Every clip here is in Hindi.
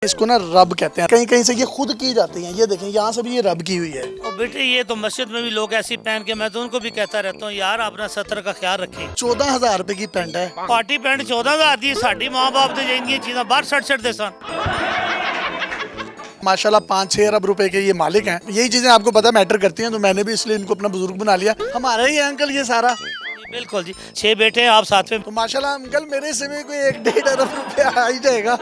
इसको ना रब कहते हैं, कहीं कहीं से ये खुद की जाती हैं। ये देखें यहाँ से भी ये रब की हुई है। और बेटे ये तो मस्जिद में भी लोग ऐसी पहन के, मैं तो उनको भी कहता रहता हूँ यार अपना सत्र का ख्याल रखें। 14,000 रुपए की पेंट है। पार्टी पैंट 14,000 दी, साड़ी माँ बाप तो जाएंगी चीज़ा बाहर सट दे सन। माशाल्लाह 5-6 अरब रुपए के ये मालिक हैं। यही चीजें आपको पता मैटर करती हैं, तो मैंने भी इसलिए इनको अपना बुजुर्ग बना लिया। हमारा ही है अंकल ये सारा। बिल्कुल जी, 6 बेटे हैं आप साथ में। तो माशाल्लाह अंकल मेरे से भी कोई 1-1.5 अरब रुपया आ ही जाएगा।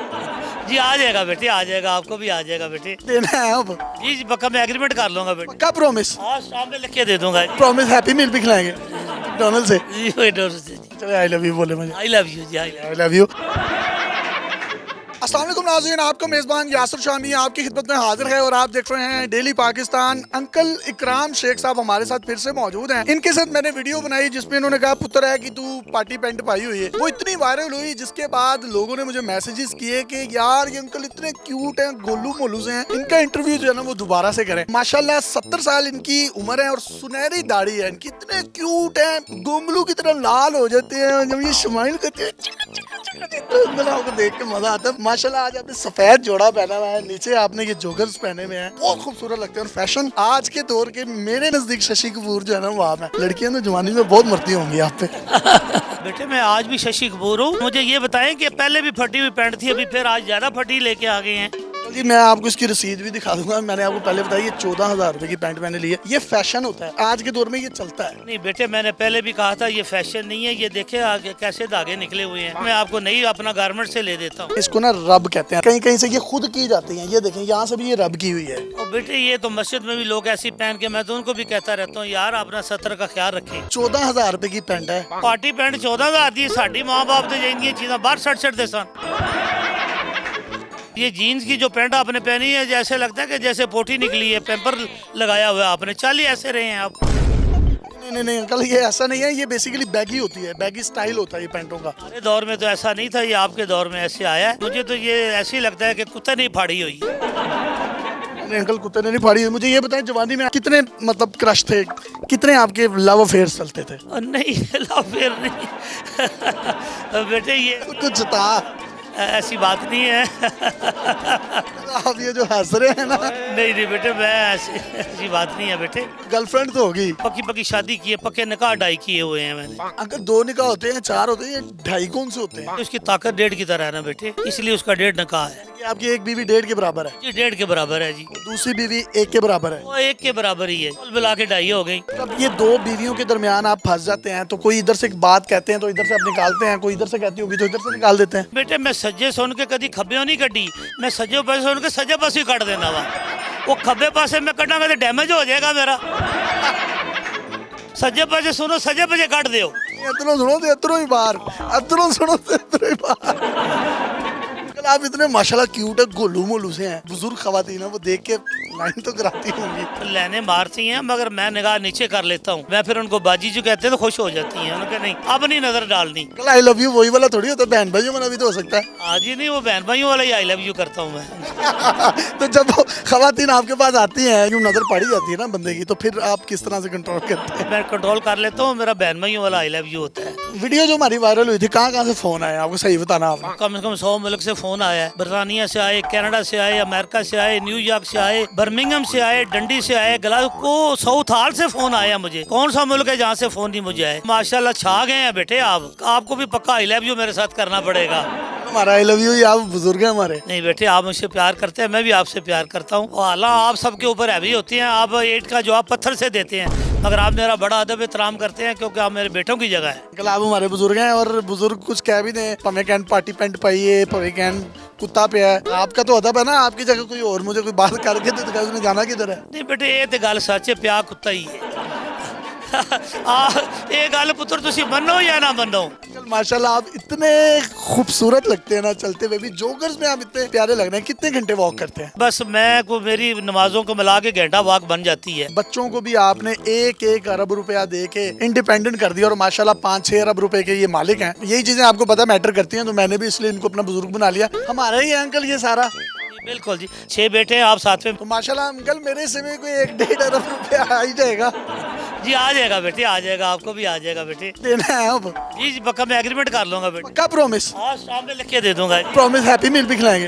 जी आ जाएगा बेटे, आ जाएगा, आपको भी आ जाएगा बेटे। देना है अब। जी जी पक्का, मैं एग्रीमेंट कर लूंगा बेटे। पक्का प्रॉमिस? आज शाम में लिख के दे दूंगा। प्रॉमिस हैप्पी मील भी खिलाएंगे मैकडॉनल्ड से। जी वेटर से। चले आई लव यू बोले मुझे। आई लव यू जी, आई लव यू। अस्सलाम वालेकुम नाज़रीन, आपका मेज़बान यासिर शामी आपकी खिदमत में हाजिर है और आप देख रहे हैं डेली पाकिस्तान। अंकल इकराम शेख साहब हमारे साथ फिर से मौजूद हैं। इनके साथ मैंने वीडियो बनाई जिसमें इन्होंने कहा पुत्र है कि तू पार्टी पेंट पाई हुई है। वो इतनी वायरल हुई जिसके बाद लोगों ने मुझे मैसेजेस किए कि यार ये अंकल इतने क्यूट हैं, गोलू मोलू से हैं, इनका इंटरव्यू जो है ना वो दोबारा से करें। माशाल्लाह 70 साल इनकी उम्र है और सुनहरी दाढ़ी है इनकी, इतने क्यूट है, गोमलू की तरह लाल हो जाते हैं जब ये स्माइल करते हैं। तो आपको देख के मजा आता है। माशाल्लाह आज आपने सफेद जोड़ा पहना हुआ है, नीचे आपने ये जोगर्स पहने हुए हैं, बहुत खूबसूरत लगते हैं। और फैशन आज के दौर के मेरे नजदीक शशि कपूर जो है ना वो आप है। लड़कियां तो जवानी में बहुत मरती होंगी आप पे। बेटे मैं आज भी शशि कपूर हूँ। मुझे ये बताएं कि पहले भी फटी हुई पैंट थी, अभी फिर आज ज्यादा फटी लेके आ गए हैं। जी मैं आपको इसकी रसीद भी दिखा दूंगा। मैंने आपको पहले बताया ये 14,000 रुपए की पैंट मैंने ली है। ये फैशन होता है, आज के दौर में ये चलता है। नहीं बेटे मैंने पहले भी कहा था ये फैशन नहीं है। ये देखे आगे कैसे धागे निकले हुए हैं। मैं आपको नहीं अपना गारमेंट से ले देता हूँ। इसको ना रब कहते हैं, कहीं कहीं से ये खुद की जाती हैं। ये देखें यहाँ से भी ये रब की हुई है। और बेटे ये तो मस्जिद में भी लोग ऐसी पहन के, मैं तो उनको भी कहता रहता हूँ यार अपना सत्र का ख्याल रखें। 14,000 रुपए की पेंट है। पार्टी पैंट 14,000 दी, साड़ी माँ बाप तो जाएंगी चीज़ा बाहर सट दे सन। ये जीन्स की जो पैंट आपने पहनी है जैसे लगता है कि जैसे पोटी निकली है, पेपर लगाया हुआ है आपने। चल ही ऐसे रहे हैं आप। नहीं अंकल ये ऐसा नहीं है, ये बेसिकली बैगी होती है, बैगी स्टाइल होता है ये पैंटों का। हमारे दौर में तो ऐसा नहीं था, ये आपके दौर में ऐसे आया है। मुझे तो ये ऐसे ही लगता है कि कुत्ते नहीं फाड़ी हुई। नहीं अंकल कुत्ते ने नहीं फाड़ी हुई। मुझे ये बताएं जवानी में कितने मतलब क्रश थे, कितने आपके लव अफेयर चलते थे? नहीं लव अफेयर नहीं बेटे, ये कुछ था ऐसी बात नहीं है। आप ये जो हंस रहे हैं ना। नहीं बेटे, मैं ऐसी बात नहीं है बेटे। गर्लफ्रेंड तो होगी? पक्की पक्की शादी की है, पक्के निकाह डाई किए हुए हैं मैंने। अगर 2 निकाह होते हैं, 4 होते हैं, ये 2.5 कौन से होते हैं? तो उसकी ताकत 1.5 की तरह है ना बेटे, इसलिए उसका 1.5 निकाह है। ये आपकी एक बीवी 1.5 के बराबर है? जी 1.5 के बराबर है जी। दूसरी बीवी 1 के बराबर है? वो 1 के बराबर ही है, कुल मिला के 2.5 हो गई। अब ये 2 बीवियों के दरमियान आप फंस जाते हैं तो कोई इधर से एक बात कहते हैं तो इधर से आप निकालते हैं, कोई इधर से कहती होगी तो इधर से निकाल देते हैं। बेटे मैं सज्जे सुन के कभी खब्बे नहीं कटी, मैं सज्जे पासे सुन के सज्जे पासे कट देना वा। वो खब्बे पासे में कटा तो डैमेज हो जाएगा मेरा। सज्जे पासे सुनो, सज्जे पासे काट दो। इतनों सुनो तो इतनों ही बाहर, इतनों सुनो तो इतनों ही बाहर। आप इतने माशाल्लाह क्यूट है, गोलू मोलू से हैं। बुजुर्ग खवातीन है, वो देख के लाइन तो कराती होंगी। लेने मारती हैं मगर मैं निगाह नीचे कर लेता हूँ। मैं फिर उनको बाजी जो कहते हैं तो खुश हो जाती हैं। उन्होंने नहीं अब नहीं नजर डालनी। आई लव यू वही वाला थोड़ी होता है, बहन भाइयों वाला भी तो हो सकता है। आज ही नहीं, वो बहन भाइयों वाला ही आई लव यू करता हूँ मैं। तो जब वो खवातीन आपके पास आती हैं, यूं नजर पड़ी जाती है ना बंदे की, तो फिर आप किस तरह से कंट्रोल करते हैं? मैं कंट्रोल कर लेता हूँ, मेरा बहन भाइयों वाला आई लव यू होता है। वीडियो जो हमारी वायरल हुई थी, कहाँ से फोन आया आपको, सही बताना आपने? कम से कम 100 मुल्क से फोन आया है। बर्तानिया से आए, कनाडा से आए, अमेरिका से आए, न्यूयॉर्क से आए, बर्मिंघम से आए, डंडी से आए, ग्लासगो, साउथ हाल से फोन आया मुझे। कौन सा मुल्क है जहाँ से फोन नहीं मुझे आए। माशाल्लाह छा गए हैं बेटे आप। आपको भी पक्का आई लव यू मेरे साथ करना पड़ेगा। हमारा आई लव यू, आप बुजुर्ग हैं हमारे। नहीं बेटे, आप मुझसे प्यार करते हैं, मैं भी आपसे प्यार करता हूँ। और अल्लाह आप सबके ऊपर हैवी होती हैं। आप ईंट का जवाब पत्थर से देते हैं, मगर आप मेरा बड़ा अदब एहतराम करते हैं क्योंकि आप मेरे बेटों की जगह है। कल आप हमारे बुजुर्ग हैं और बुजुर्ग कुछ कह भी दें, पवे कैन पार्टी पेंट पाइए, पवे कैन कुत्ता पे है। आपका तो अदब है ना, आपकी जगह कोई और मुझे कोई बात करके तो दिखा, उसने जाना किधर है? नहीं बेटे, ये तो गल सच है, प्यार कुत्ता ही है। ये गल पुत्र तुसी मनो या ना मनो। माशाल्लाह आप इतने खूबसूरत लगते हैं ना, चलते हुए भी। जोगर्स में आप इतने प्यारे लग रहे हैं। कितने घंटे वॉक करते हैं? बस मैं को मेरी नमाजों को मिला के घंटा वॉक बन जाती है। बच्चों को भी आपने 1-1 अरब रुपया दे के इंडिपेंडेंट कर दिया और माशाल्लाह 5-6 अरब रुपए के ये मालिक हैं। यही चीजें आपको पता मैटर करती हैं, तो मैंने भी इसलिए इनको अपना बुजुर्ग बना लिया। हमारा ही है अंकल ये सारा। बिल्कुल जी, 6 बेटे हैं आप साथ में। तो माशाल्लाह अंकल मेरे से भी कोई 1-1.5 अरब रुपया आ ही जाएगा। जी आ जाएगा बेटे, आ जाएगा, आपको भी आ जाएगा बेटे। देना है अब। जी जी पक्का, मैं एग्रीमेंट कर लूंगा बेटे। पक्का प्रॉमिस? आज शाम में लिख के दे दूंगा। प्रॉमिस हैप्पी मील भी खिलाएंगे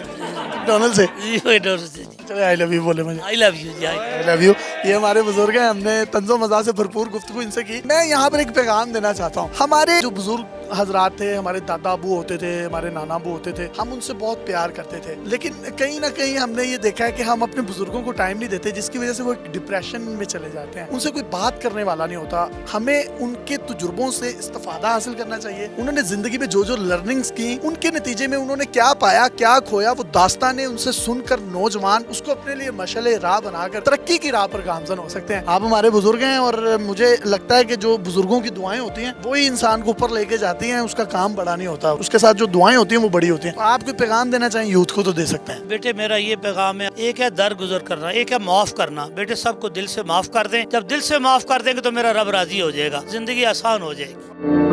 मैकडोनल्ड से? जी मैकडॉनल्ड से जी। चलो आई लव यू बोले मुझे। आई लव यू जी। I love you. ये हमारे बुजुर्ग हैं, हमने तंजो मजा से भरपूर गुफ्तगू इनसे की। मैं यहाँ पर एक पैगाम देना चाहता हूँ। हमारे जो बुजुर्ग हजरात थे, हमारे दादा अबू होते थे, हमारे नाना अबू होते थे, हम उनसे बहुत प्यार करते थे, लेकिन कहीं ना कहीं हमने ये देखा है कि हम अपने बुजुर्गों को टाइम नहीं देते, जिसकी वजह से वो एक डिप्रेशन में चले जाते हैं। उनसे कोई बात करने वाला नहीं होता। हमें उनके तजुर्बों से इस्तिफादा हासिल करना चाहिए। उन्होंने जिंदगी में जो जो लर्निंग्स की, उनके नतीजे में उन्होंने क्या पाया, क्या खोया, वो दास्तानें उनसे सुनकर नौजवान उसको अपने लिए मशले राह बनाकर तरक्की की राह पर गामजन हो सकते हैं। आप हमारे बुजुर्ग हैं और मुझे लगता है कि जो बुजुर्गों की दुआएं होती हैं वही इंसान को ऊपर लेके जाती हैं। उसका काम बड़ा नहीं होता, उसके साथ जो दुआएं होती हैं वो बड़ी होती हैं। आप कोई पैगाम देना चाहें यूथ को तो दे सकते हैं। बेटे मेरा ये पैगाम है, एक है दरगुजर करना, एक है माफ करना। बेटे सबको दिल से माफ कर दें। जब दिल से माफ कर देंगे तो मेरा रब राजी हो जाएगा, जिंदगी आसान हो जाएगी।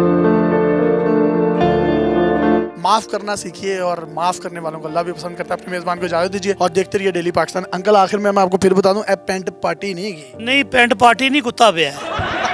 माफ करना सीखिए और माफ करने वालों को अल्लाह भी पसंद करता है। अपने मेजबान को इजाजत दीजिए और देखते रहिए डेली पाकिस्तान। अंकल आखिर में मैं आपको फिर बता दूं, अब पेंट पार्टी नहीं की। नहीं पेंट पार्टी नहीं, कुत्ता पे है।